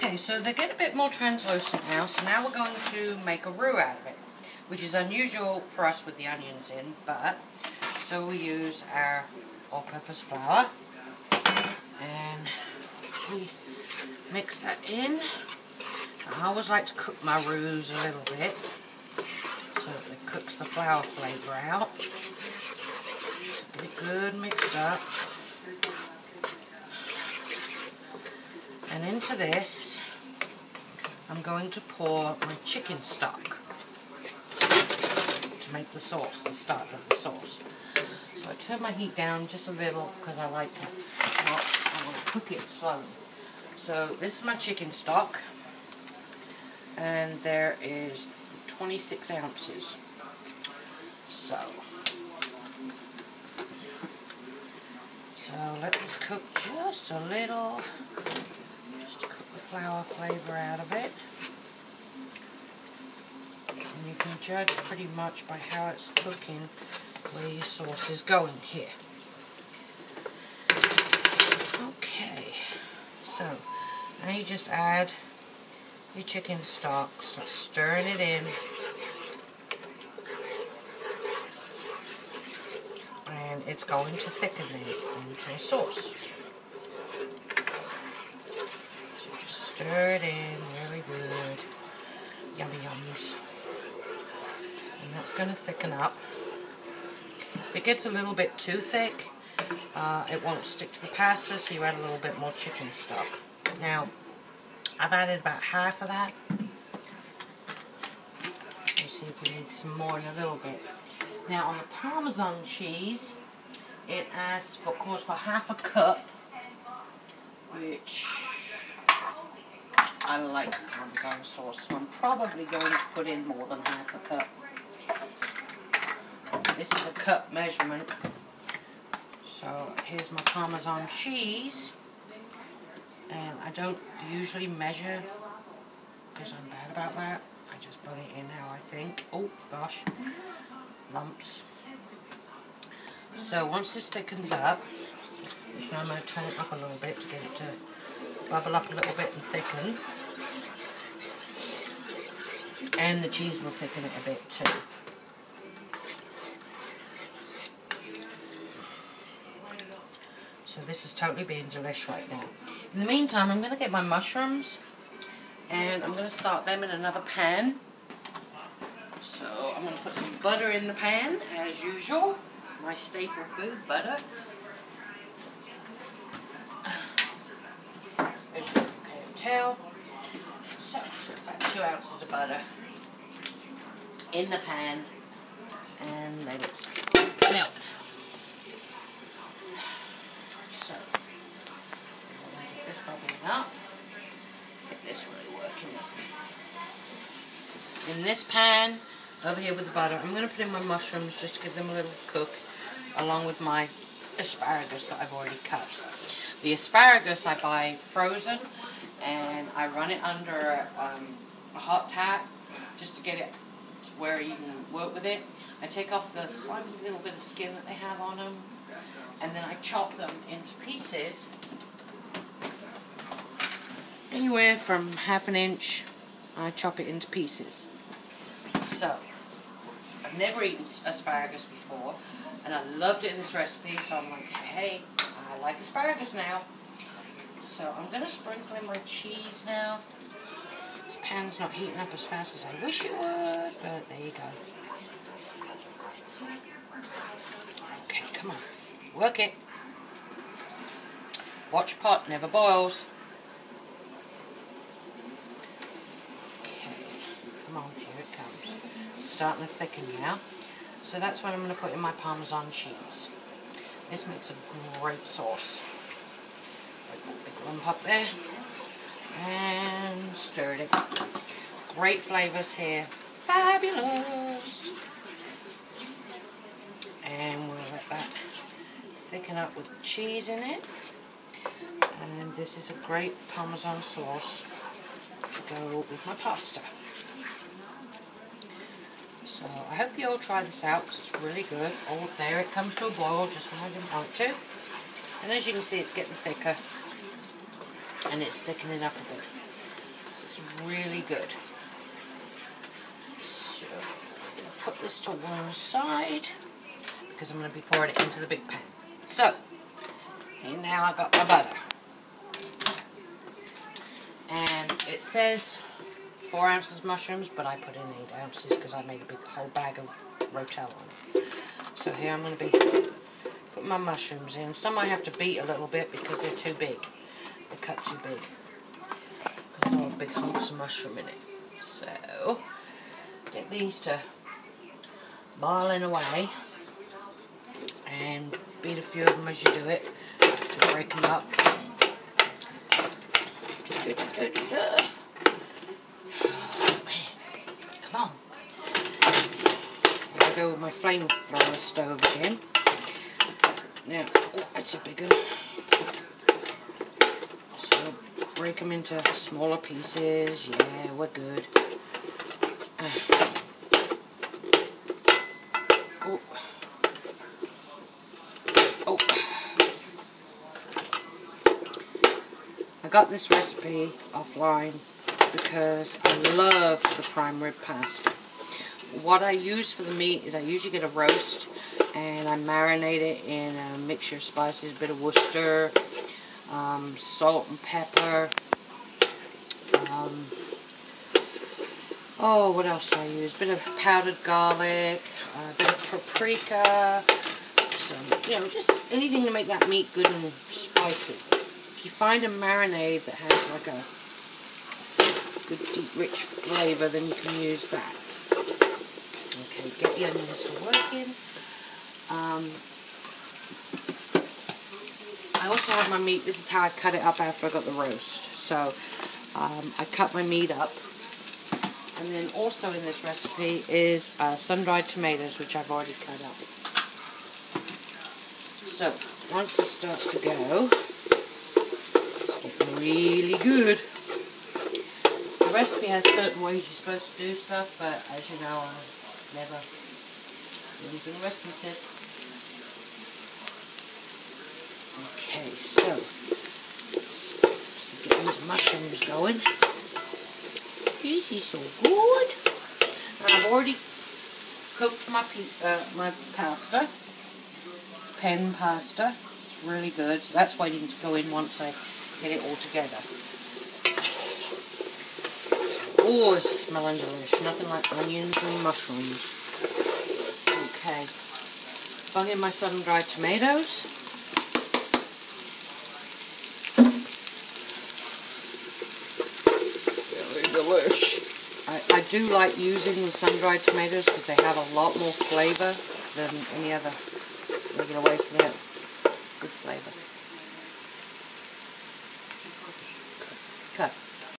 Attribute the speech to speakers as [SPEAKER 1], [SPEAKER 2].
[SPEAKER 1] Okay, so they get a bit more translucent now, so now we're going to make a roux out of it, which is unusual for us with the onions in, but so we use our all-purpose flour and we mix that in. I always like to cook my roux a little bit so that it cooks the flour flavour out. So get it good mixed up. And into this, I'm going to pour my chicken stock to make the sauce, the start of the sauce. So I turn my heat down just a little because I like to, I want to cook it slowly. So this is my chicken stock, and there is 26 ounces. So let this cook just a little. Flour flavour out of it, and you can judge pretty much by how it's cooking where your sauce is going here. Okay, so now you just add your chicken stock, start stirring it in, and it's going to thicken it into a sauce. Stir it in really good. Yummy yums. And that's going to thicken up. If it gets a little bit too thick, it won't stick to the pasta, so you add a little bit more chicken stock. Now, I've added about half of that. Let's see if we need some more in a little bit. Now, on the Parmesan cheese, it asks, of course, for half a cup, which I like Parmesan sauce, so I'm probably going to put in more than half a cup. This is a cup measurement. So here's my Parmesan cheese. And I don't usually measure because I'm bad about that. I just put it in how I think. Oh gosh, lumps. So once this thickens up, which now I'm going to turn it up a little bit to get it to bubble up a little bit and thicken. And the cheese will thicken it a bit too. So this is totally being delish right now. In the meantime, I'm going to get my mushrooms and I'm going to start them in another pan. So I'm going to put some butter in the pan as usual. My staple food, butter. As you can tell. So, about 2 ounces of butter in the pan and let it melt. So, I'm going to get this bubbling up, get this really working. In this pan, over here with the butter, I'm going to put in my mushrooms just to give them a little cook, along with my asparagus that I've already cut. The asparagus I buy frozen, and I run it under a hot tap just to get it to where you can work with it. I take off the slimy little bit of skin that they have on them, and then I chop them into pieces, anywhere from ½ an inch. I chop it into pieces. So, I've never eaten asparagus before, and I loved it in this recipe, so I'm like, hey, I like asparagus now. So I'm going to sprinkle in my cheese now. This pan's not heating up as fast as I wish it would, but there you go. Okay, come on. Work it. Watch pot, never boils. Okay, come on, here it comes. It's starting to thicken now. So that's what I'm going to put in my Parmesan cheese. This makes a great sauce. Big lump up there, and stirred it. Great flavours here, fabulous. And we'll let that thicken up with the cheese in it. And this is a great Parmesan sauce to go with my pasta. So I hope you all try this out because it's really good. Oh, there it comes to a boil just when I didn't want it to. And as you can see, it's getting thicker. And it's thickening up a bit. This is really good. So I'm going to put this to one side because I'm going to be pouring it into the big pan. So, and now I got my butter. And it says 4 ounces mushrooms, but I put in 8 ounces because I made a big whole bag of Rotel on it. So here I'm going to be putting my mushrooms in. Some I have to beat a little bit because they're too big. They're cut too big. Because I don't want big hunks of mushroom in it. So, get these to boiling away. And beat a few of them as you do it to break them up. Oh man, come on. I'll go with my flame thrower stove again. Now, oh, that's a big one. So we'll break them into smaller pieces. Yeah, we're good. Oh. Oh. I got this recipe offline because I love the prime rib pasta. What I use for the meat is I usually get a roast and I marinate it in a mixture of spices, a bit of Worcester, salt and pepper. Oh, what else do I use? A bit of powdered garlic, a bit of paprika, some, you know, just anything to make that meat good and spicy. If you find a marinade that has like a good deep rich flavour, then you can use that. Okay, get the onions to working. I also have my meat. This is how I cut it up after I got the roast. So I cut my meat up. And then also in this recipe is sun-dried tomatoes, which I've already cut up. So once this starts to go, it's getting really good. The recipe has certain ways you're supposed to do stuff, but as you know, I've never done anything the recipe says. Okay, so getting these mushrooms going. This is so good. And I've already cooked my pasta. It's pen pasta. It's really good. So that's waiting to go in once I get it all together. Oh, it's smelling delicious. Nothing like onions and mushrooms. Okay. Bung in my sun-dried tomatoes. Really delish. I do like using the sun-dried tomatoes because they have a lot more flavour than any other regular way, so they have good flavour.